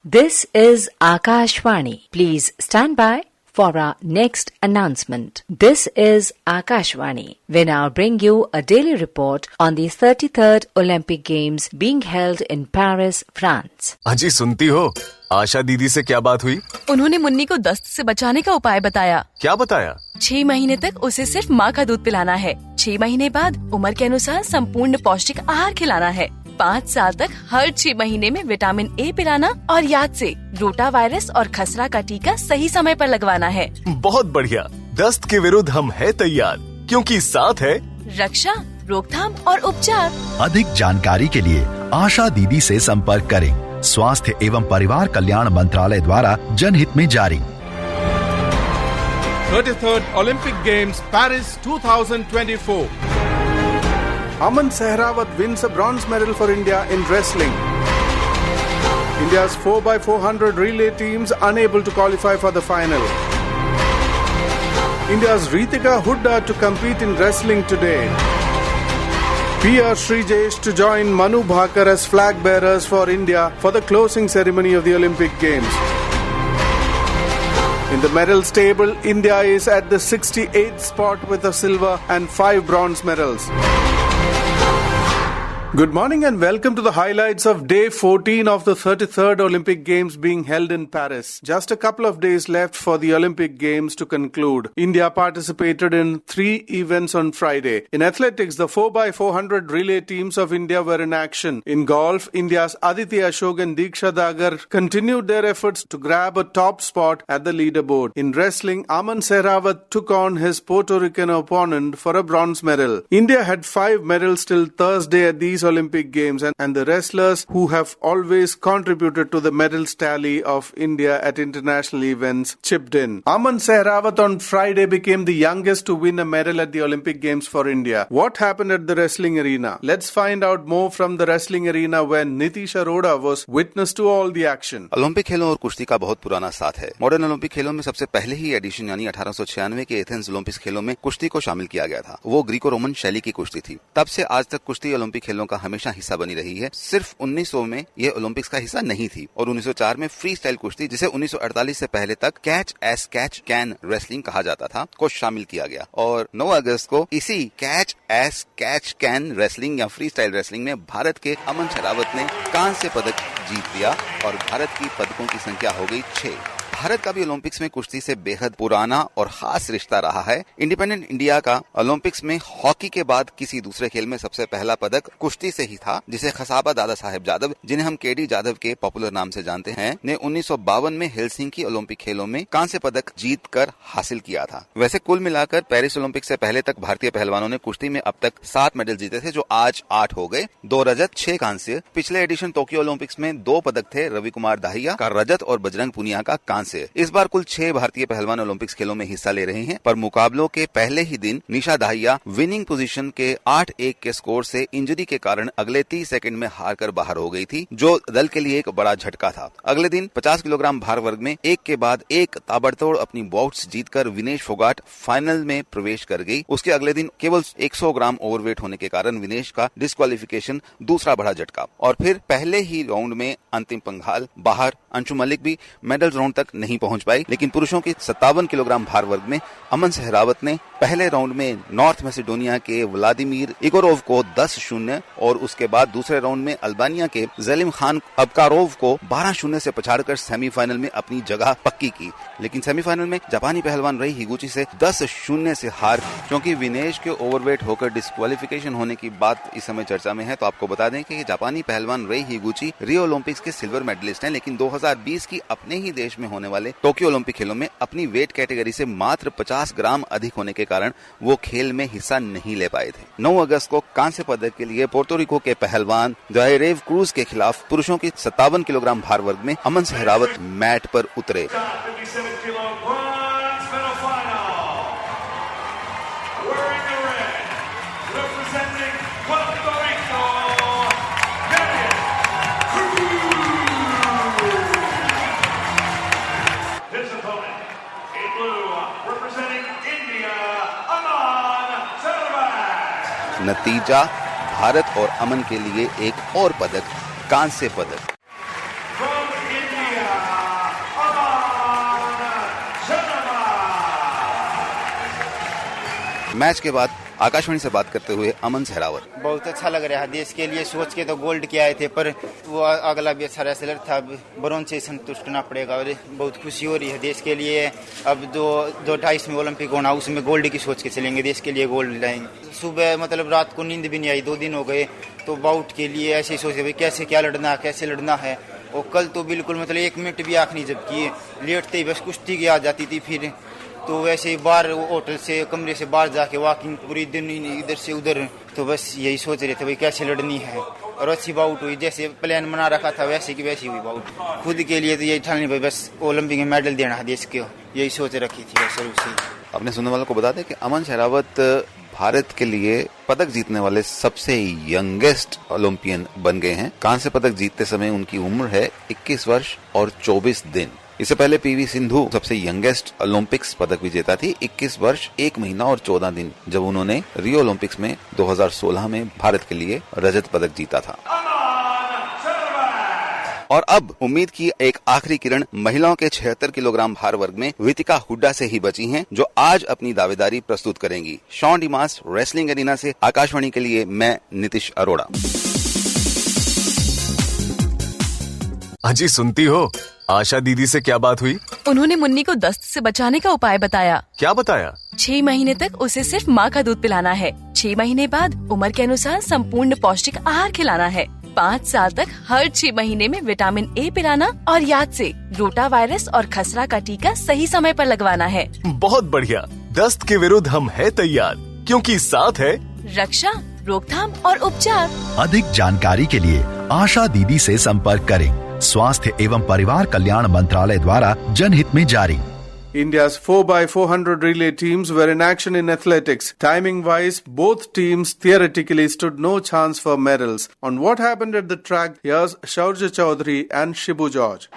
This is Akashvani. Please stand by for our next announcement. This is Akashvani. We now bring you a daily report on the 33rd Olympic Games being held in Paris, France. अजी सुनती हो, आशा दीदी से क्या बात हुई? उन्होंने मुन्नी को दस्त से बचाने का उपाय बताया। क्या बताया? 6 महीने तक उसे सिर्फ माँ का दूध पिलाना है। 6 महीने बाद उम्र के अनुसार संपूर्ण पौष्टिक आहार खिलाना है। 5 साल तक हर 6 महीने में विटामिन ए पिलाना और याद से रोटा वायरस और खसरा का टीका सही समय पर लगवाना है। बहुत बढ़िया। दस्त के विरुद्ध हम है तैयार, क्योंकि साथ है रक्षा, रोकथाम और उपचार। अधिक जानकारी के लिए आशा दीदी से संपर्क करें। स्वास्थ्य एवं परिवार कल्याण मंत्रालय द्वारा जनहित में जारी। 33rd Olympic Games Paris 2024. Aman Sehrawat wins a bronze medal for India in wrestling. India's 4x400 relay teams unable to qualify for the final. India's Ritika Hooda to compete in wrestling today. PR Srijesh to join Manu Bhakar as flag bearers for India for the closing ceremony of the Olympic Games. In the medals table, India is at the 68th spot with a silver and 5 bronze medals. Good morning and welcome to the highlights of day 14 of the 33rd Olympic Games being held in Paris. Just a couple of days left for the Olympic Games to conclude. India participated in 3 events on Friday. In athletics, the 4x400 relay teams of India were in action. In golf, India's Aditi Ashok and Diksha Dagar continued their efforts to grab a top spot at the leaderboard. In wrestling, Aman Sehrawat took on his Puerto Rican opponent for a bronze medal. India had 5 medals till Thursday at these Olympic Games, and the wrestlers who have always contributed to the medals tally of India at international events chipped in. Aman Sehrawat on Friday became the youngest to win a medal at the Olympic Games for India. What happened at the wrestling arena? Let's find out more from the wrestling arena when Nitish Arora was witness to all the action. Olympic खेलों और कुश्ती का बहुत पुराना साथ है। Modern Olympic खेलों में सबसे पहले ही एडिशन यानी 1896 के एथेंस ओलंपिक खेलों में कुश्ती को शामिल किया गया था। वो ग्रीको रोमन शैली की कुश्ती थी। तब से आज तक कुश्ती ओलंपिक खेलों का हमेशा हिस्सा बनी रही है। सिर्फ 1900 में यह ओलंपिक्स का हिस्सा नहीं थी और 1904 में फ्री स्टाइल कुश्ती, जिसे 1948 से पहले तक catch S catch can wrestling कहा जाता था, को शामिल किया गया और 9 अगस्त को इसी catch S catch can wrestling या फ्री स्टाइल रेसलिंग में भारत के अमन शेरावत ने कांस्य पदक जीत लिया और भारत की पदकों की संख्या हो गई 6। भारत का भी ओलंपिक्स में कुश्ती से बेहद पुराना और खास रिश्ता रहा है। इंडिपेंडेंट इंडिया का ओलंपिक्स में हॉकी के बाद किसी दूसरे खेल में सबसे पहला पदक कुश्ती से ही था, जिसे खसाबा दादा साहेब जादव, जिन्हें हम केडी जादव के पॉपुलर नाम से जानते हैं, ने 1952 में हेलसिंकी ओलंपिक खेलों में कांस्य पदक जीत कर हासिल किया था। वैसे कुल मिलाकर पेरिस ओलंपिक से पहले तक भारतीय पहलवानों ने कुश्ती में अब तक 7 मेडल जीते थे, जो आज 8 हो गए। 2 रजत, 6 कांस्य। पिछले एडिशन टोक्यो ओलंपिक्स में 2 पदक थे, रवि कुमार दाहिया का रजत और बजरंग पुनिया का कांस्य। इस बार कुल 6 भारतीय पहलवान ओलंपिक्स खेलों में हिस्सा ले रहे हैं, पर मुकाबलों के पहले ही दिन निशा दाहिया विनिंग पोजीशन के 8-1 के स्कोर से इंजरी के कारण अगले 30 सेकंड में हार कर बाहर हो गई थी, जो दल के लिए एक बड़ा झटका था। अगले दिन 50 किलोग्राम भार वर्ग में एक के बाद एक ताबड़तोड़ अपनी बाउट्स जीतकर विनेश फोगाट फाइनल में प्रवेश कर गई। उसके अगले दिन केवल 100 ग्राम ओवरवेट होने के कारण विनेश का डिस्क्वालिफिकेशन दूसरा बड़ा झटका और फिर पहले ही राउंड में अंतिम पंघाल बाहर। अंशु मलिक भी मेडल राउंड तक नहीं पहुंच पाई, लेकिन पुरुषों के 57 किलोग्राम भार वर्ग में अमन सहरावत ने पहले राउंड में नॉर्थ मैसेडोनिया के व्लादिमीर इगोरोव को 10-0 और उसके बाद दूसरे राउंड में अल्बानिया के जलीम खान अबकारोव को 12-0 से पछाड़कर सेमीफाइनल में अपनी जगह पक्की की। लेकिन सेमीफाइनल में जापानी पहलवान रई हिगुची से 10-0 से हार, क्योंकि विनेश के ओवरवेट होकर डिस्क्वालिफिकेशन होने की बात इस समय चर्चा में है। तो आपको बता दें कि जापानी पहलवान रई हिगुची रियो ओलंपिक्स के सिल्वर मेडलिस्ट हैं, लेकिन 2020 की अपने ही देश में होने वाले टोक्यो ओलंपिक खेलों में अपनी वेट कैटेगरी से मात्र 50 ग्राम अधिक होने के कारण वो खेल में हिस्सा नहीं ले पाए थे। 9 अगस्त को कांस्य पदक के लिए पोर्टो रिको के पहलवान जायरेव क्रूज के खिलाफ पुरुषों की 57 किलोग्राम भार वर्ग में अमन सहरावत मैट पर उतरे। नतीजा भारत और अमन के लिए एक और पदक, कांस्य पदक। मैच के बाद आकाशवाणी से बात करते हुए अमन सहरावत। बहुत अच्छा लग रहा है, देश के लिए सोच के तो गोल्ड के आए थे, पर वो अगला भी अच्छा रेसलर था, ब्रोंज से संतुष्ट होना पड़ेगा और बहुत खुशी हो रही है देश के लिए। अब जो 28 में ओलंपिक होना, उसमें गोल्ड की सोच के चलेंगे, देश के लिए गोल्ड लाएंगे। सुबह मतलब रात को नींद भी नहीं आई, 2 दिन हो गए, तो बाउट के लिए ऐसे ही सोचे भाई कैसे क्या लड़ना है, कैसे लड़ना है। और कल तो बिल्कुल मतलब 1 मिनट भी आँख नहीं झपकी, लेटते ही बस कुश्ती की आ जाती थी। फिर तो वैसे ही बाहर होटल से कमरे से बाहर जाके वॉकिंग पूरी दिन इधर से उधर, तो बस यही सोच रहे थे भाई कैसे लड़नी है। और अच्छी बाउट हुई, जैसे प्लान बना रखा था वैसे की वैसी हुई बाउट। खुद के लिए तो यही ठानी भाई बस ओलंपिक में मेडल देना है देश को, यही सोच रखी थी शुरू से। अपने सुनने वालों को बता दें कि अमन सहरावत भारत के लिए पदक जीतने वाले सबसे यंगेस्ट ओलंपियन बन गए हैं। कांस्य पदक जीतते समय उनकी उम्र है 21 वर्ष और 24 दिन। इससे पहले पीवी सिंधु सबसे यंगेस्ट ओलंपिक्स पदक विजेता थी, 21 वर्ष 1 महीना और 14 दिन, जब उन्होंने रियो ओलंपिक्स में 2016 में भारत के लिए रजत पदक जीता था। और अब उम्मीद की एक आखिरी किरण महिलाओं के 76 किलोग्राम भार वर्ग में वितिका हुड्डा से ही बची हैं, जो आज अपनी दावेदारी प्रस्तुत करेंगी। शॉन डिमास रेसलिंग एरिना से आकाशवाणी के लिए मैं नीतीश अरोड़ा। अजी सुनती हो, आशा दीदी से क्या बात हुई? उन्होंने मुन्नी को दस्त से बचाने का उपाय बताया। क्या बताया? 6 महीने तक उसे सिर्फ माँ का दूध पिलाना है। 6 महीने बाद उम्र के अनुसार संपूर्ण पौष्टिक आहार खिलाना है। 5 साल तक हर 6 महीने में विटामिन ए पिलाना और याद से रोटा वायरस और खसरा का टीका सही समय पर लगवाना है। बहुत बढ़िया। दस्त के विरुद्ध हम है तैयार, क्योंकि साथ है रक्षा, रोकथाम और उपचार। अधिक जानकारी के लिए आशा दीदी से संपर्क करें। स्वास्थ्य एवं परिवार कल्याण मंत्रालय द्वारा जनहित में जारी। India's 4x400 relay teams were in action in athletics. Timing-wise, both teams theoretically stood no chance for medals. On what happened at the track, here's Shaurya Chaudhary and Shibu George.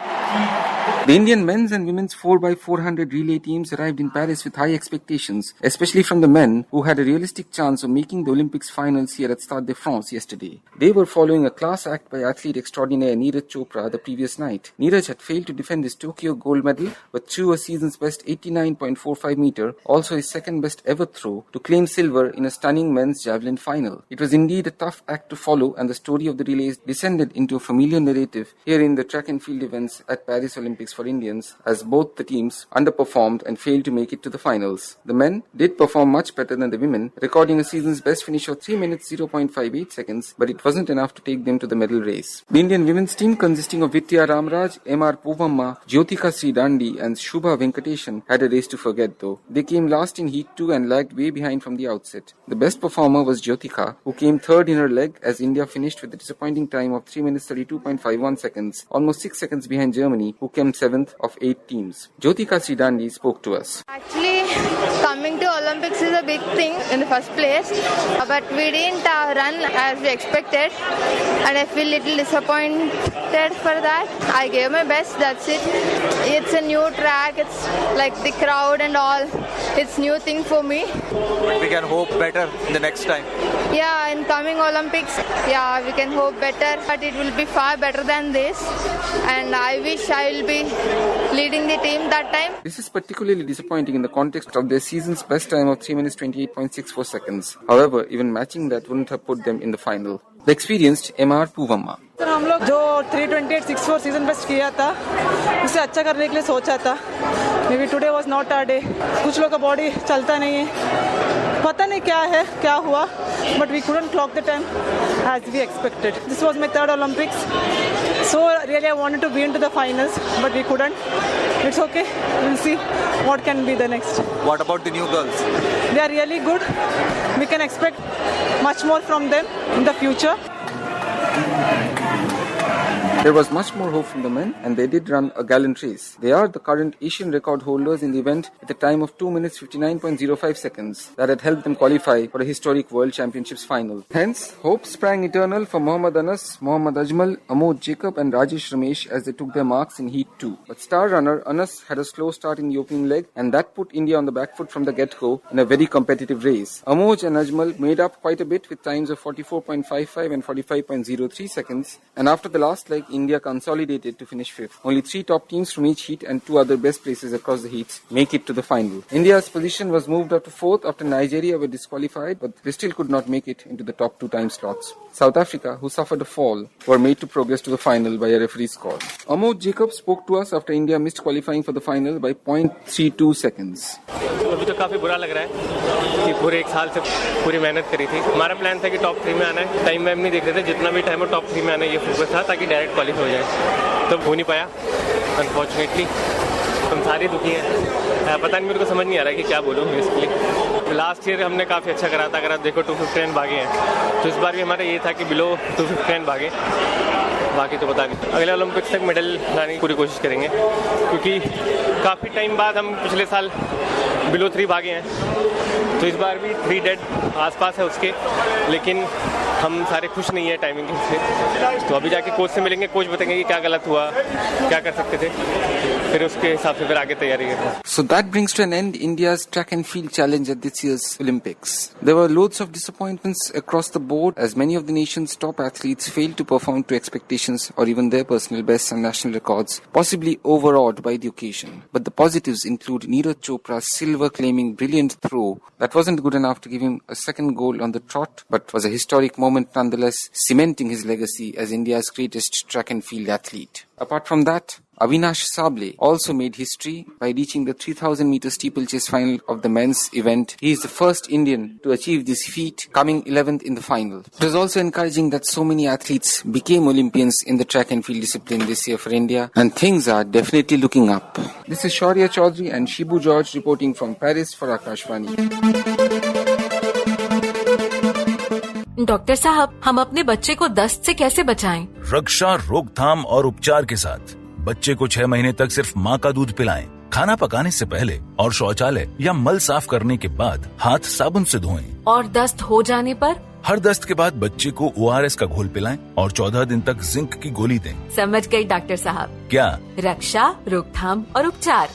The Indian men's and women's 4x400 relay teams arrived in Paris with high expectations, especially from the men who had a realistic chance of making the Olympics finals here at Stade de France yesterday. They were following a class act by athlete extraordinaire Neeraj Chopra the previous night. Neeraj had failed to defend his Tokyo gold medal, but threw a season's best 89.45 meter, also his second best ever throw, to claim silver in a stunning men's javelin final. It was indeed a tough act to follow, and the story of the relays descended into a familiar narrative here in the track and field events at Paris Olympics for Indians, as both the teams underperformed and failed to make it to the finals. The men did perform much better than the women, recording a season's best finish of 3 minutes 0.58 seconds, but it wasn't enough to take them to the medal race. The Indian women's team, consisting of Vidya Ramraj, M.R. Povamma, Jyotika Sridandi and Shubha Venkateshan, had a race to forget though. They came last in Heat 2 and lagged way behind from the outset. The best performer was Jyotika, who came third in her leg as India finished with a disappointing time of 3 minutes 32.51 seconds, almost 6 seconds behind Germany, who came 7th of 8 teams. Jyotika Sridandi spoke to us. Actually, coming to Olympics is a big thing in the first place, but we didn't run as we expected, and I feel little disappointed for that. I gave my best, that's it. It's a new track, it's like the crowd and all. It's new thing for me. We can hope better in the next time. Yeah, in coming Olympics, yeah, we can hope better, but it will be far better than this, and I wish I will be leading the team that time. This is particularly disappointing in the context of their season's best time of 3 minutes 28.64 seconds. However, even matching that wouldn't have put them in the final. The experienced M.R. Povamma. Sir हम लोग जो 328.64 season best किया था उसे अच्छा करने के लिए सोचा था. Maybe today was not our day. कुछ लोग का बॉडी चलता नहीं है, पता नहीं क्या है क्या हुआ, but we couldn't clock the time as we expected. This was my third Olympics, so really I wanted to be into the finals, but we couldn't. It's okay, we'll see what can be the next. What about the new girls? They are really good. We can expect much more from them in the future. There was much more hope from the men, and they did run a gallant race. They are the current Asian record holders in the event at a time of 2 minutes 59.05 seconds that had helped them qualify for a historic World Championships final. Hence, hope sprang eternal for Mohammad Anas, Mohammad Ajmal, Amod Jacob and Rajesh Ramesh as they took their marks in Heat 2. But star runner Anas had a slow start in the opening leg, and that put India on the back foot from the get-go in a very competitive race. Amod and Ajmal made up quite a bit with times of 44.55 and 45.03 seconds, And after the last leg, India consolidated to finish 5th. Only 3 top teams from each heat and 2 other best places across the heats make it to the final. India's position was moved up to 4th after Nigeria were disqualified, but they still could not make it into the top 2 time slots. South Africa, who suffered a fall, were made to progress to the final by a referee's call. Amod Jacob spoke to us after India missed qualifying for the final by 0.32 seconds. अभी तो काफी बुरा लग रहा है कि पूरे एक साल से पूरी मेहनत करी थी. हमारा प्लान था कि टॉप 3 में आना है. टाइम में हम नहीं देख रहे थे, जितना भी टाइम हो टॉप 3 में आना ये फोकस था ताकि डायरेक्ट क्वालिफाई हो जाए. तो हो नहीं पाया अनफॉर्चुनेटली. हम सारे दुखी हैं. पता नहीं, मेरे को समझ नहीं आ रहा है कि क्या बोलूँ बेसिकली. लास्ट ईयर हमने काफ़ी अच्छा करा था. अगर आप देखो 259 भागे हैं, तो इस बार भी हमारा ये था कि बिलो 259 भागे. बाकी तो पता नहीं. अगले ओलंपिक्स तक मेडल लाने की पूरी कोशिश करेंगे, क्योंकि काफ़ी टाइम बाद हम पिछले साल बिलो 3 भागे हैं. तो इस बार भी 3 डेड आसपास है उसके, लेकिन हम सारे खुश नहीं है टाइमिंग से. तो अभी जाके कोच से मिलेंगे, कोच बताएंगे कि क्या गलत हुआ, क्या कर सकते थे, फिर उसके हिसाब से फिर आगे तैयारी करेंगे. So that brings to an end India's track and field challenge at this year's Olympics. There were loads of disappointments across the board as many of the nation's top athletes failed to perform to expectations or even their personal bests and national records, possibly overawed by the occasion. But the positives include Neeraj Chopra's silver-claiming brilliant throw that wasn't good enough to give him a second gold on the trot, but was a historic moment nonetheless, cementing his legacy as India's greatest track and field athlete. Apart from that, Avinash Sable also made history by reaching the 3,000-meter steeplechase final of the men's event. He is the first Indian to achieve this feat, coming 11th in the final. It was also encouraging that so many athletes became Olympians in the track and field discipline this year for India, and things are definitely looking up. This is Shaurya Chaudhary and Shibu George reporting from Paris for Akashvani. Doctor साहब, हम अपने बच्चे को दस्त से कैसे बचाएं? रक्षा, रोकथाम और उपचार के साथ बच्चे को 6 महीने तक सिर्फ माँ का दूध पिलाएं. खाना पकाने से पहले और शौचालय या मल साफ करने के बाद हाथ साबुन से धोएं. और दस्त हो जाने पर? हर दस्त के बाद बच्चे को ORS का घोल पिलाएं और 14 दिन तक जिंक की गोली दें. समझ गई डॉक्टर साहब. क्या? रक्षा, रोकथाम और उपचार.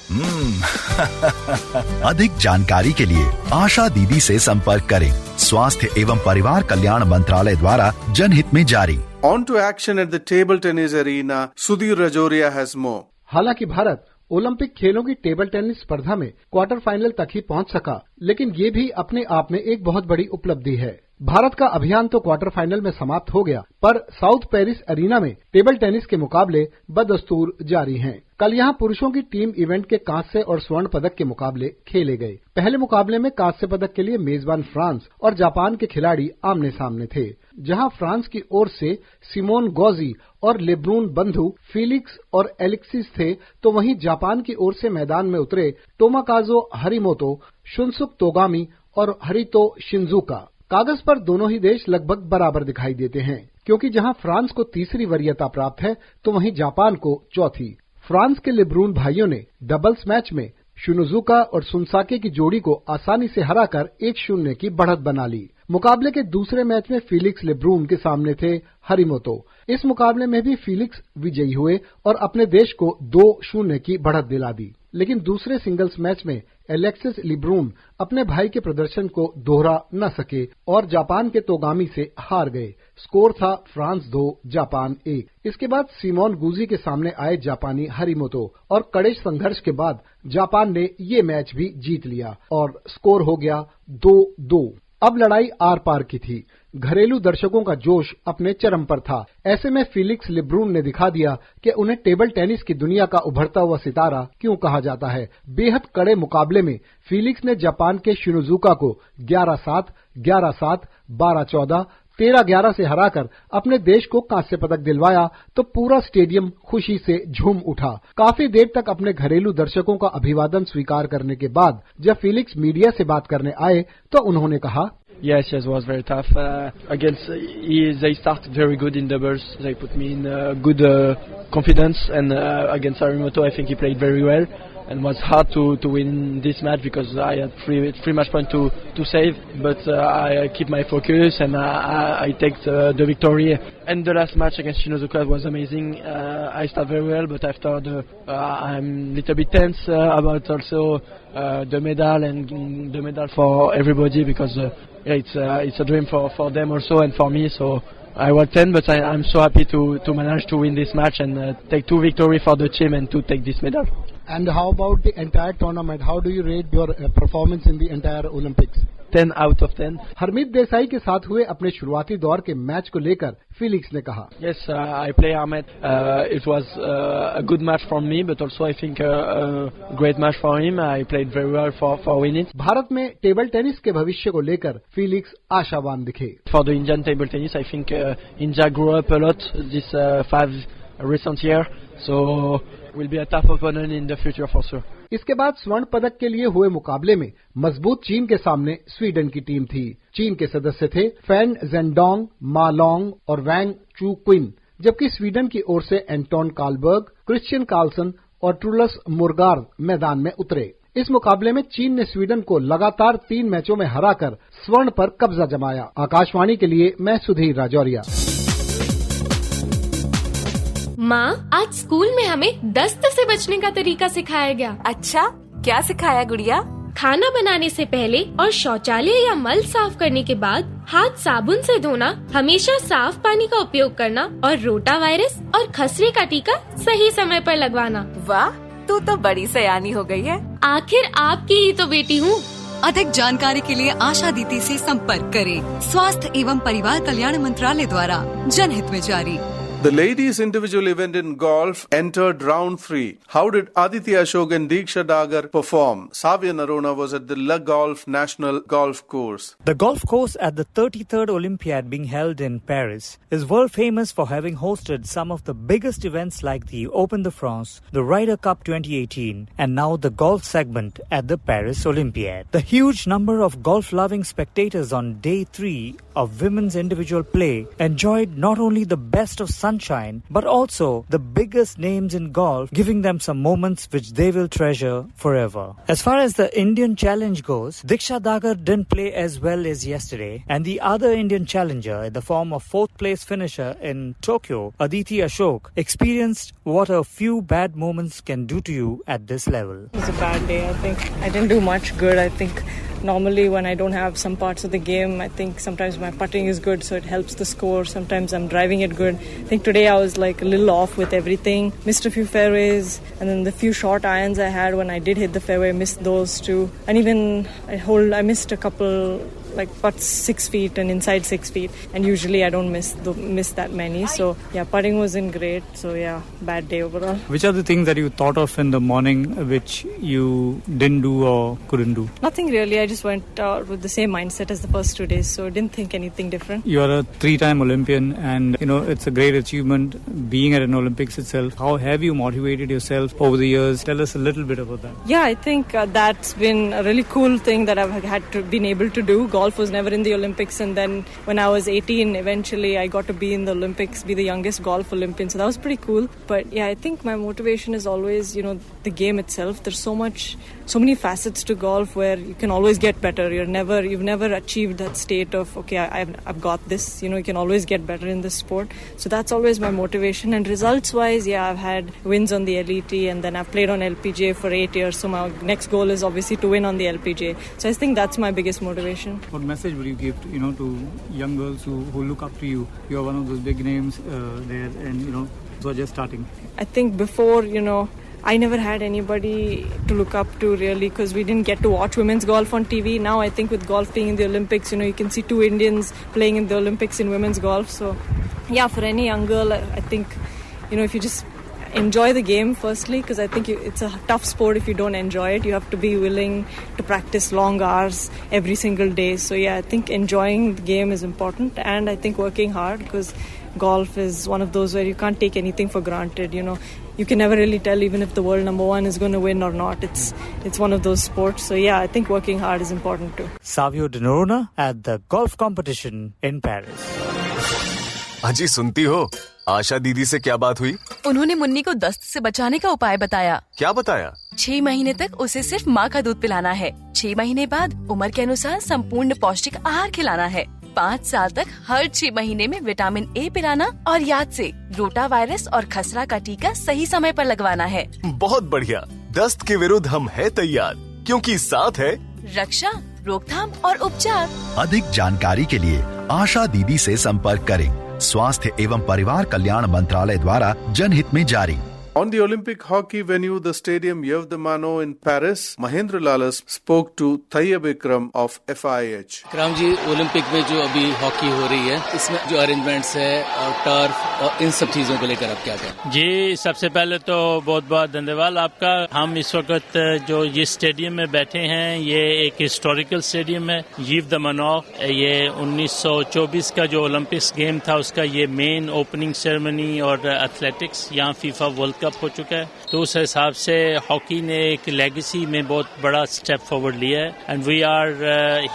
अधिक जानकारी के लिए आशा दीदी से संपर्क करें. स्वास्थ्य एवं परिवार कल्याण मंत्रालय द्वारा जनहित में जारी. On to action at the table tennis arena. Sudhir Rajoria has more. हालांकि भारत ओलंपिक खेलों की टेबल टेनिस स्पर्धा में क्वार्टर फाइनल तक ही पहुंच सका, लेकिन ये भी अपने आप में एक बहुत बड़ी उपलब्धि है. भारत का अभियान तो क्वार्टर फाइनल में समाप्त हो गया, पर साउथ पेरिस अरीना में टेबल टेनिस के मुकाबले बदस्तूर जारी हैं. कल यहां पुरुषों की टीम इवेंट के कांस्य और स्वर्ण पदक के मुकाबले खेले गए. पहले मुकाबले में कांस्य पदक के लिए मेजबान फ्रांस और जापान के खिलाड़ी आमने सामने थे, जहां फ्रांस की ओर से सिमोन गौजी और लेब्रून बंधु फेलिक्स और एलेक्सिस थे, तो वहीं जापान की ओर से मैदान में उतरे टोमाकाजो हरिमोतो, शुनसुक तोगामी और हरितो शिंजुका. कागज पर दोनों ही देश लगभग बराबर दिखाई देते हैं, क्योंकि जहां फ्रांस को तीसरी वरीयता प्राप्त है तो वहीं जापान को चौथी. फ्रांस के लेब्रून भाइयों ने डबल्स मैच में शिनोजुका और सुनसाके की जोड़ी को आसानी से हराकर 1-0 की बढ़त बना ली. मुकाबले के दूसरे मैच में फेलिक्स लेब्रून के सामने थे हरिमोतो. इस मुकाबले में भी फेलिक्स विजयी हुए और अपने देश को 2-0 की बढ़त दिला दी. लेकिन दूसरे सिंगल्स मैच में एलेक्सिस लेब्रून अपने भाई के प्रदर्शन को दोहरा न सके और जापान के तोगामी से हार गए. स्कोर था फ्रांस 2 जापान 1. इसके बाद सिमोन गूजी के सामने आए जापानी हरिमोतो और कड़े संघर्ष के बाद जापान ने ये मैच भी जीत लिया और स्कोर हो गया 2-2. अब लड़ाई आर पार की थी. घरेलू दर्शकों का जोश अपने चरम पर था. ऐसे में फेलिक्स लेब्रून ने दिखा दिया कि उन्हें टेबल टेनिस की दुनिया का उभरता हुआ सितारा क्यों कहा जाता है. बेहद कड़े मुकाबले में फेलिक्स ने जापान के शिनोजुका को 11-7, 11-7, 12-14, 13-11 से हराकर अपने देश को कांस्य पदक दिलवाया, तो पूरा स्टेडियम खुशी से झूम उठा. काफी देर तक अपने घरेलू दर्शकों का अभिवादन स्वीकार करने के बाद जब फेलिक्स मीडिया से बात करने आए तो उन्होंने कहा, Yes, it was very tough. They started very good in doubles. They put me in good confidence, and against Arimoto, I think he played very well, and was hard to win this match because I had three match point to save. But I keep my focus and I take the victory. And the last match against Shinozuka was amazing. I started very well, but after I'm a little bit tense about also the medal for everybody because it's a dream for them also and for me. So I was 10, but I'm so happy to manage to win this match and take 2 victories for the team and to take this medal. And how about the entire tournament? How do you rate your performance in the entire Olympics? 10 out of 10. Harmeet Desai के साथ हुए अपने शुरुआती दौर के match को लेकर Felix ने कहा, Yes, I play Ahmed. It was a good match for me, but also I think a great match for him. I played very well for winning. Bharat में टेबल टेनिस के भविष्य को लेकर फिलिक्स आशावान दिखे. For the Indian table tennis, I think India grew up a lot this 5 recent year, so will be a tough opponent in the future for sure. इसके बाद स्वर्ण पदक के लिए हुए मुकाबले में मजबूत चीन के सामने स्वीडन की टीम थी. चीन के सदस्य थे फैन जेंडोंग, मा लोंग और वैंग चू क्विन, जबकि स्वीडन की ओर से एंटोन कार्लबर्ग, क्रिश्चियन कार्लसन और ट्रूलस मुरगार्ड मैदान में उतरे. इस मुकाबले में चीन ने स्वीडन को लगातार 3 मैचों में हराकर स्वर्ण पर कब्जा जमाया. आकाशवाणी के लिए मैं सुधीर राजौरिया. माँ, आज स्कूल में हमें दस्त से बचने का तरीका सिखाया गया. अच्छा, क्या सिखाया गुड़िया? खाना बनाने से पहले और शौचालय या मल साफ करने के बाद हाथ साबुन से धोना, हमेशा साफ पानी का उपयोग करना और रोटा वायरस और खसरे का टीका सही समय पर लगवाना. वाह, तू तो बड़ी सयानी हो गई है. आखिर आपकी ही तो बेटी हूँ. अधिक जानकारी के लिए आशा दीदी से संपर्क करें. स्वास्थ्य एवं परिवार कल्याण मंत्रालय द्वारा जनहित में जारी. The ladies' individual event in golf entered round 3. How did Aditi Ashok and Diksha Dagar perform? Savya Narona was at the Le Golf National Golf Course. The golf course at the 33rd Olympiad being held in Paris is world famous for having hosted some of the biggest events like the Open de France, the Ryder Cup 2018 and now the golf segment at the Paris Olympiad. The huge number of golf-loving spectators on day 3 of women's individual play enjoyed not only the best of sunshine, but also the biggest names in golf, giving them some moments which they will treasure forever. As far as the Indian challenge goes, Diksha Dagar didn't play as well as yesterday, and the other Indian challenger, in the form of 4th place finisher in Tokyo, Aditi Ashok, experienced what a few bad moments can do to you at this level. It was a bad day. I think I didn't do much good. I think normally when I don't have some parts of the game, I think sometimes my putting is good, so it helps the score. Sometimes I'm driving it good. I think today I was like a little off with everything. Missed a few fairways, and then the few short irons I had when I did hit the fairway, missed those too. And even I missed a couple like putts 6 feet and inside 6 feet, and usually I don't miss that many. So yeah, putting wasn't great. So yeah, bad day overall. Which are the things that you thought of in the morning which you didn't do or couldn't do? Nothing really. I just went out with the same mindset as the first 2 days, so didn't think anything different. You are a 3-time Olympian, and it's a great achievement being at an Olympics itself. How have you motivated yourself over the years? Tell us a little bit about that. Yeah, I think that's been a really cool thing that I've been able to do. Golf was never in the Olympics, and then when I was 18, eventually I got to be in the Olympics, be the youngest golf Olympian, so that was pretty cool. But yeah, I think my motivation is always, the game itself. There's so many facets to golf where you can always get better. You've never achieved that state of, okay, I've got this. You can always get better in this sport. So that's always my motivation. And results-wise, yeah, I've had wins on the LET, and then I've played on LPGA for 8 years. So my next goal is obviously to win on the LPGA. So I think that's my biggest motivation. What message would you give, to young girls who look up to you? You are one of those big names there, and who are just starting. I think before, I never had anybody to look up to really, because we didn't get to watch women's golf on TV. Now I think with golf being in the Olympics, you can see 2 Indians playing in the Olympics in women's golf. So yeah, for any young girl, I think, if you just enjoy the game firstly, because I think it's a tough sport if you don't enjoy it. You have to be willing to practice long hours every single day. So yeah, I think enjoying the game is important, and I think working hard, because golf is one of those where you can't take anything for granted. You can never really tell even if the world number 1 is going to win or not. It's one of those sports. So yeah, I think working hard is important too. Savya Narona at the golf competition in Paris. अजी सुनती हो, आशा दीदी से क्या बात हुई? उन्होंने मुन्नी को दस्त से बचाने का उपाय बताया. क्या बताया? 6 महीने तक उसे सिर्फ माँ का दूध पिलाना है. 6 महीने बाद उम्र के अनुसार संपूर्ण पौष्टिक आहार खिलाना है. 5 साल तक हर 6 महीने में विटामिन ए पिलाना, और याद से रोटा वायरस और खसरा का टीका सही समय पर लगवाना है. बहुत बढ़िया. दस्त के विरुद्ध हम है तैयार, क्योंकि साथ है रक्षा, रोकथाम और उपचार. अधिक जानकारी के लिए आशा दीदी से संपर्क करें. स्वास्थ्य एवं परिवार कल्याण मंत्रालय द्वारा जनहित में जारी। On the Olympic hockey venue, the Stadium Yves de Mano in Paris, Mahendra Lalas spoke to Tayyab Ikram of FIH. Ikram ji, Olympic में जो अभी हॉकी हो रही है, इसमें जो अरेंजमेंट्स है और टर्फ और इन सब चीजों को लेकर आप क्या कहें? जी, सबसे पहले तो बहुत बहुत धन्यवाद आपका। हम इस वक्त जो ये स्टेडियम में बैठे हैं, ये एक हिस्टोरिकल स्टेडियम है, यीव द मनो। ये 1924 का जो ओलंपिक्स गेम था, उसका ये मेन ओपनिंग सेरेमनी और एथलेटिक्स यहाँ फीफा वर्ल्ड कप हो चुका है। तो उस हिसाब से हॉकी ने एक लेगेसी में बहुत बड़ा स्टेप फॉरवर्ड लिया है and we are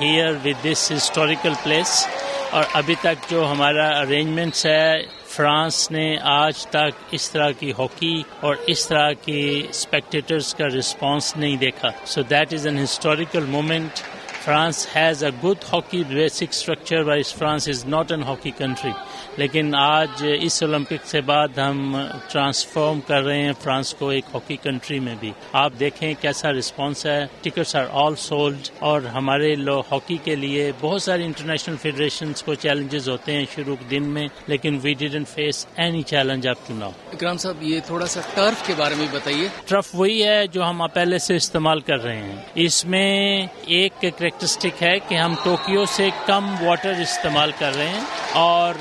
here with this historical place. और अभी तक जो हमारा अरेंजमेंट्स है, फ्रांस ने आज तक इस तरह की हॉकी और इस तरह की स्पेक्टेटर्स का रिस्पांस नहीं देखा। So that is an historical moment. France has a good hockey basic structure, whereas France is not an hockey country. लेकिन आज इस ओलंपिक से बाद हम ट्रांसफॉर्म कर रहे हैं फ्रांस को एक हॉकी कंट्री में भी। आप देखें कैसा रिस्पांस है, टिकट्स आर ऑल सोल्ड। और हमारे हॉकी के लिए बहुत सारे इंटरनेशनल फेडरेशंस को चैलेंजेस होते हैं शुरू के दिन में, लेकिन we didn't face any challenge up to now. Ikram साहब, ये थोड़ा सा टर्फ के बारे में बताइए। टर्फ वही है जो हम पहले से इस्तेमाल कर रहे हैं। इसमें एक कैरेक्टरिस्टिक है कि हम टोक्यो से कम वाटर इस्तेमाल कर रहे हैं और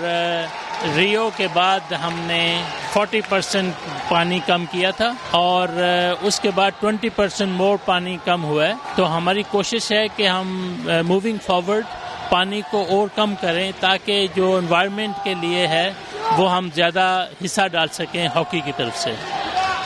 रियो के बाद हमने 40% पानी कम किया था और उसके बाद 20% मोर पानी कम हुआ है। तो हमारी कोशिश है कि हम मूविंग फॉरवर्ड पानी को और कम करें ताकि जो एनवायरनमेंट के लिए है वो हम ज़्यादा हिस्सा डाल सकें हॉकी की तरफ से।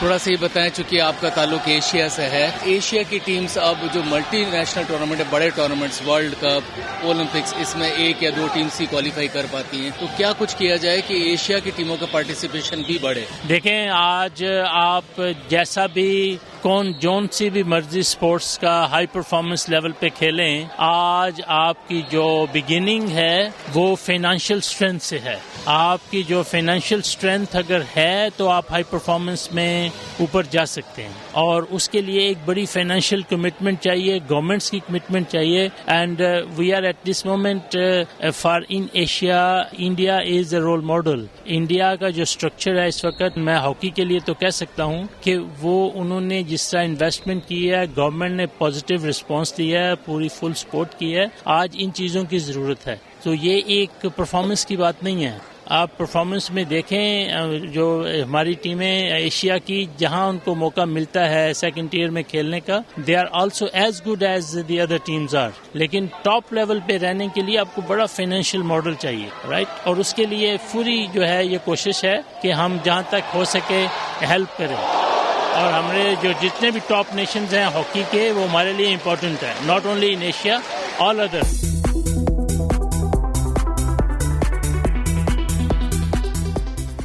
थोड़ा सा ये बताएं, चूंकि आपका ताल्लुक एशिया से है, एशिया की टीम्स अब जो मल्टीनेशनल टूर्नामेंट है, बड़े टूर्नामेंट्स, वर्ल्ड कप, ओलंपिक्स, इसमें एक या दो टीम्स ही क्वालिफाई कर पाती हैं। तो क्या कुछ किया जाए कि एशिया की टीमों का पार्टिसिपेशन भी बढ़े? देखें, आज आप जैसा भी जोन सी भी मर्जी स्पोर्ट्स का हाई परफॉर्मेंस लेवल पे खेलें, आज आपकी जो बिगिनिंग है वो फाइनेंशियल स्ट्रेंथ से है। आपकी जो फाइनेंशियल स्ट्रेंथ अगर है तो आप हाई परफॉर्मेंस में ऊपर जा सकते हैं और उसके लिए एक बड़ी फाइनेंशियल कमिटमेंट चाहिए, गवर्नमेंट्स की कमिटमेंट चाहिए। And we are at this moment for in Asia, India is a role model. India का जो स्ट्रक्चर है इस वक्त, मैं हॉकी के लिए तो कह सकता हूँ कि वो उन्होंने जिस तरह इन्वेस्टमेंट की है, गवर्नमेंट ने पॉजिटिव रिस्पांस दिया है, पूरी फुल सपोर्ट की है। आज इन चीज़ों की ज़रूरत है। तो ये एक परफॉर्मेंस की बात नहीं है। आप परफॉर्मेंस में देखें, जो हमारी टीमें एशिया की, जहां उनको मौका मिलता है सेकंड टियर में खेलने का, they are also as good as the other teams are. लेकिन टॉप लेवल पे रहने के लिए आपको बड़ा फाइनेंशियल मॉडल चाहिए, राइट? और उसके लिए पूरी जो है ये कोशिश है कि हम जहां तक हो सके हेल्प करें। और हमारे जो जितने भी टॉप नेशंस हैं हॉकी के, वो हमारे लिए इम्पोर्टेंट है, not only in Asia, all other.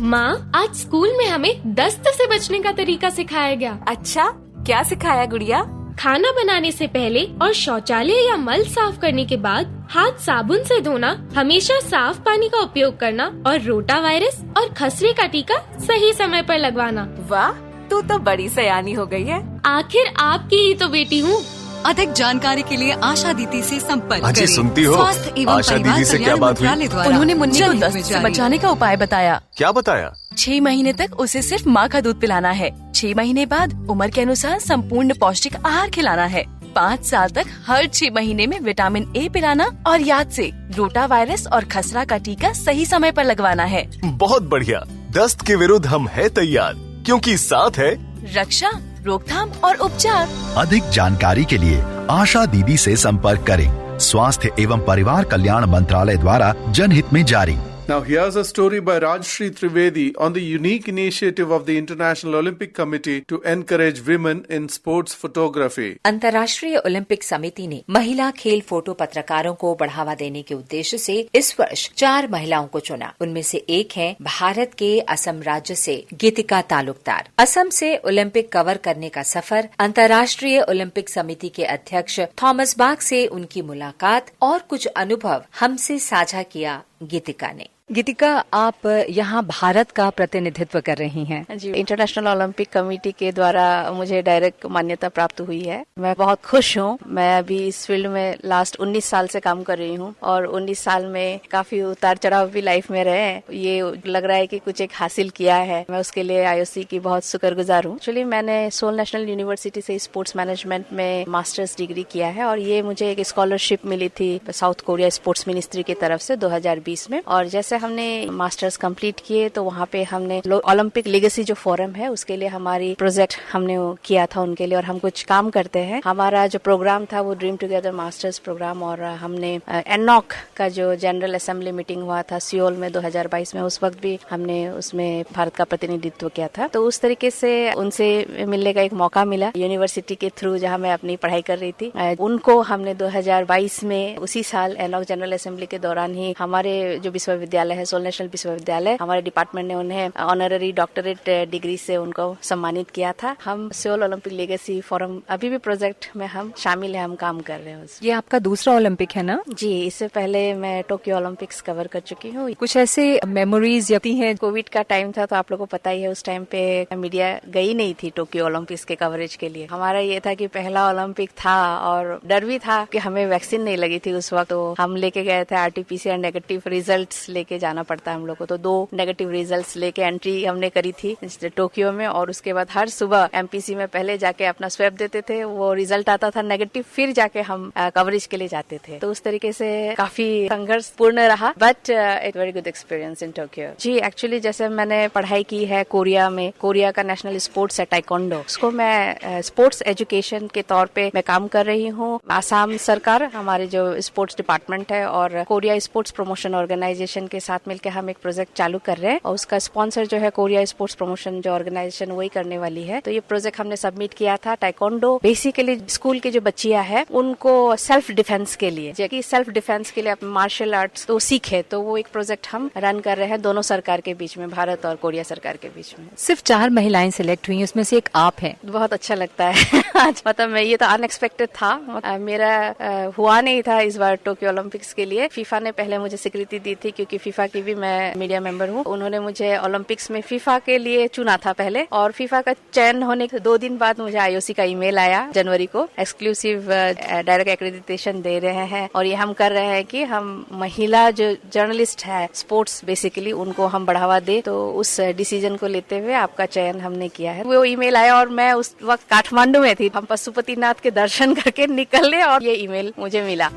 माँ, आज स्कूल में हमें दस्त से बचने का तरीका सिखाया गया। अच्छा, क्या सिखाया गुड़िया? खाना बनाने से पहले और शौचालय या मल साफ करने के बाद हाथ साबुन से धोना, हमेशा साफ पानी का उपयोग करना और रोटा वायरस और खसरे का टीका सही समय पर लगवाना। वाह, तू तो बड़ी सयानी हो गई है। आखिर आपकी ही तो बेटी हूँ। अधिक जानकारी के लिए आशा दीदी से संपर्क करें। अजी सुनती हो? स्वास्थ्य एवं आशा दीदी से क्या बात हुई? उन्होंने मुन्नी को दस्त से बचाने का उपाय बताया। क्या बताया? 6 महीने तक उसे सिर्फ माँ का दूध पिलाना है। 6 महीने बाद उम्र के अनुसार संपूर्ण पौष्टिक आहार खिलाना है। 5 साल तक हर 6 महीने में विटामिन ए पिलाना और याद से रोटा वायरस और खसरा का टीका सही समय पर लगवाना है। बहुत बढ़िया। दस्त के विरुद्ध हम है तैयार, क्योंकि साथ है रक्षा, रोकथाम और उपचार। अधिक जानकारी के लिए आशा दीदी से संपर्क करें। स्वास्थ्य एवं परिवार कल्याण मंत्रालय द्वारा जनहित में जारी। Now here's a story by Rajshri Trivedi on the unique initiative of the International Olympic Committee to encourage women in sports photography. अंतर्राष्ट्रीय ओलंपिक समिति ने महिला खेल फोटो पत्रकारों को बढ़ावा देने के उद्देश्य से इस वर्ष 4 महिलाओं को चुना। उनमें से एक है भारत के असम राज्य से गीतिका तालुकदार। असम से ओलंपिक कवर करने का सफर, अंतर्राष्ट्रीय ओलंपिक समिति के अध्यक्ष थॉमस बाक से उनकी मुलाकात और कुछ अनुभव हमसे साझा किया गीतिका ने। गीतिका, आप यहाँ भारत का प्रतिनिधित्व कर रही हैं। जी, इंटरनेशनल ओलंपिक कमेटी के द्वारा मुझे डायरेक्ट मान्यता प्राप्त हुई है। मैं बहुत खुश हूँ। मैं अभी इस फील्ड में लास्ट 19 साल से काम कर रही हूँ और 19 साल में काफी उतार चढ़ाव भी लाइफ में रहे। ये लग रहा है कि कुछ एक हासिल किया है। मैं उसके लिए IOC की बहुत शुक्रगुजार हूँ। एक्चुअली मैंने सोल नेशनल यूनिवर्सिटी से स्पोर्ट्स मैनेजमेंट में मास्टर्स डिग्री किया है और ये मुझे एक स्कॉलरशिप मिली थी साउथ कोरिया स्पोर्ट्स मिनिस्ट्री की तरफ से 2020 में। और जैसे हमने मास्टर्स कंप्लीट किए तो वहाँ पे हमने ओलंपिक लेगेसी जो फोरम है उसके लिए हमारी प्रोजेक्ट हमने किया था उनके लिए और हम कुछ काम करते हैं। हमारा जो प्रोग्राम था वो ड्रीम टुगेदर मास्टर्स प्रोग्राम और हमने एनॉक का जो जनरल असेंबली मीटिंग हुआ था सियोल में 2022 में, उस वक्त भी हमने उसमें भारत का प्रतिनिधित्व किया था। तो उस तरीके से उनसे मिलने का एक मौका मिला यूनिवर्सिटी के थ्रू जहाँ मैं अपनी पढ़ाई कर रही थी। उनको हमने 2022 में उसी साल एनॉक जनरल असेंबली के दौरान ही हमारे जो विश्वविद्यालय है सोल नेशनल विश्वविद्यालय, हमारे डिपार्टमेंट ने उन्हें ऑनररी डॉक्टरेट डिग्री से उनको सम्मानित किया था। हम सियोल ओलंपिक लेगेसी फोरम अभी भी प्रोजेक्ट में हम शामिल है, हम काम कर रहे हैं। ये आपका दूसरा ओलंपिक है ना? जी, इससे पहले मैं टोक्यो ओलंपिक्स कवर कर चुकी हूँ। कुछ ऐसे मेमोरीज यती हैं? कोविड का टाइम था तो आप लोगों को पता ही है, उस टाइम पे मीडिया गई नहीं थी टोक्यो ओलंपिक्स के कवरेज के लिए। हमारा ये था कि पहला ओलंपिक था और डर भी था कि हमें वैक्सीन नहीं लगी थी उस वक्त। तो हम लेके गए थे RT-PCR नेगेटिव रिजल्ट्स लेके जाना पड़ता है हम लोग को। तो 2 नेगेटिव रिजल्ट्स लेके एंट्री हमने करी थी टोक्यो में और उसके बाद हर सुबह MPC में पहले जाके अपना स्वैब देते थे, वो रिजल्ट आता था नेगेटिव, फिर जाके हम कवरेज के लिए जाते थे। तो उस तरीके से काफी संघर्षपूर्ण रहा but it very good experience in Tokyo. जी, एक्चुअली जैसे मैंने पढ़ाई की है कोरिया में, कोरिया का नेशनल स्पोर्ट्स है टाइकोंडो, उसको मैं स्पोर्ट्स एजुकेशन के तौर पे मैं काम कर रही हूँ। आसाम सरकार, हमारे जो स्पोर्ट्स डिपार्टमेंट है और कोरिया स्पोर्ट्स प्रमोशन ऑर्गेनाइजेशन के साथ मिलकर हम एक प्रोजेक्ट चालू कर रहे हैं और उसका स्पॉन्सर जो है कोरिया स्पोर्ट्स प्रमोशन जो ऑर्गेनाइजेशन वही करने वाली है। तो ये प्रोजेक्ट हमने सबमिट किया था। टाइकोंडो बेसिकली स्कूल की जो बच्चियां हैं उनको सेल्फ डिफेंस के लिए, जबकि सेल्फ डिफेंस के लिए मार्शल आर्ट्स तो सीखे, तो वो एक प्रोजेक्ट हम रन कर रहे हैं दोनों सरकार के बीच में, भारत और कोरिया सरकार के बीच में। सिर्फ 4 महिलाएं सिलेक्ट हुई, उसमें से एक आप हैं। बहुत अच्छा लगता है आज मतलब मैं ये तो अनएक्सपेक्टेड था, मेरा हुआ नहीं था इस बार टोक्यो ओलंपिक्स के लिए। फीफा ने पहले मुझे स्वीकृति दी थी क्योंकि फीफा की भी मैं मीडिया मेंबर हूँ। उन्होंने मुझे ओलंपिक्स में फीफा के लिए चुना था पहले और फीफा का चयन होने के 2 दिन बाद मुझे IOC का ईमेल आया जनवरी को, एक्सक्लूसिव डायरेक्ट एक्रेडिटेशन दे रहे हैं और ये हम कर रहे हैं कि हम महिला जो जर्नलिस्ट है स्पोर्ट्स बेसिकली उनको हम बढ़ावा दे। तो उस डिसीजन को लेते हुए आपका चयन हमने किया है। वो ईमेल आया और मैं उस वक्त काठमांडू में थी, हम पशुपतिनाथ के दर्शन करके निकले और ये ईमेल मुझे मिला।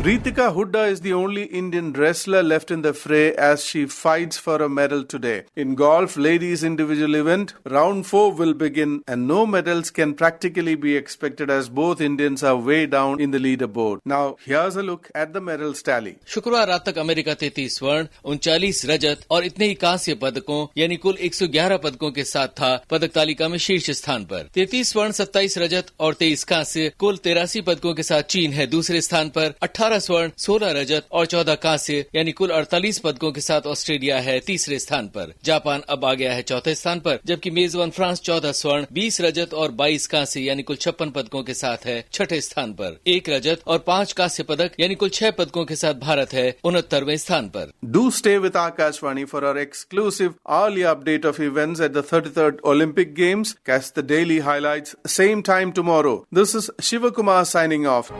Ritika Hooda is the only Indian wrestler left in the fray as she fights for a medal today. In golf ladies individual event, round 4 will begin and no medals can practically be expected as both Indians are way down in the leaderboard. Now here's a look at the medals tally. शुक्रवार रात तक America 33 स्वर्ण, 39 रजत और इतने ही कांस्य पदकों यानी कुल 111 पदकों के साथ था पदक तालिका में शीर्ष स्थान पर। 33 स्वर्ण, 27 रजत और 23 कांस्य, कुल 83 पदकों के साथ चीन है दूसरे स्थान पर। 18 स्वर्ण, 16 रजत और 14 कांस्य यानी कुल 48 पदकों के साथ ऑस्ट्रेलिया है तीसरे स्थान पर। जापान अब आ गया है चौथे स्थान पर, जबकि मेजबान फ्रांस 14 स्वर्ण, 20 रजत और 22 कांस्य यानी कुल 56 पदकों के साथ है छठे स्थान पर। 1 रजत और 5 कांस्य पदक यानी कुल 6 पदकों के साथ भारत है 69वें स्थान पर। Do stay with Akashvani for our exclusive hourly update of events at the 33rd Olympic Games. Catch the daily highlights same time tomorrow. This is Shivakumar signing off.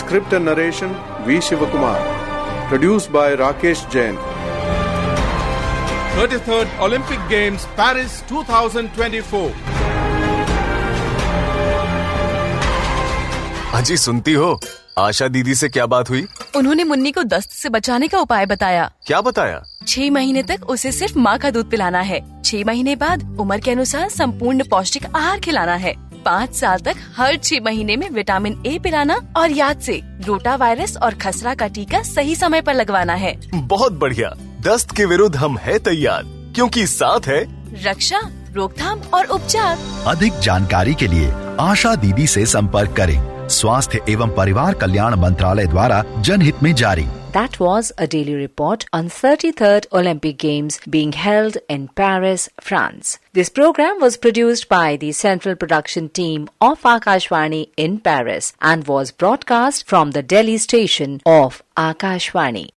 Script and narration V. Shivakumar. Produced by Rakesh Jain. 33rd Olympic Games Paris 2024. अजी सुनती हो, आशा दीदी से क्या बात हुई? उन्होंने मुन्नी को दस्त से बचाने का उपाय बताया। क्या बताया? 6 महीने तक उसे सिर्फ माँ का दूध पिलाना है। 6 महीने बाद उम्र के अनुसार संपूर्ण पौष्टिक आहार खिलाना है। 5 साल तक हर 6 महीने में विटामिन A पिलाना और याद से रोटा वायरस और खसरा का टीका सही समय पर लगवाना है। बहुत बढ़िया, दस्त के विरुद्ध हम है तैयार, क्योंकि साथ है रक्षा, रोकथाम और उपचार। अधिक जानकारी के लिए आशा दीदी से संपर्क करें। स्वास्थ्य एवं परिवार कल्याण मंत्रालय द्वारा जनहित में जारी। That was a daily report on 33rd Olympic Games being held in Paris, France. This program was produced by the central production team of Akashvani in Paris and was broadcast from the Delhi station of Akashvani.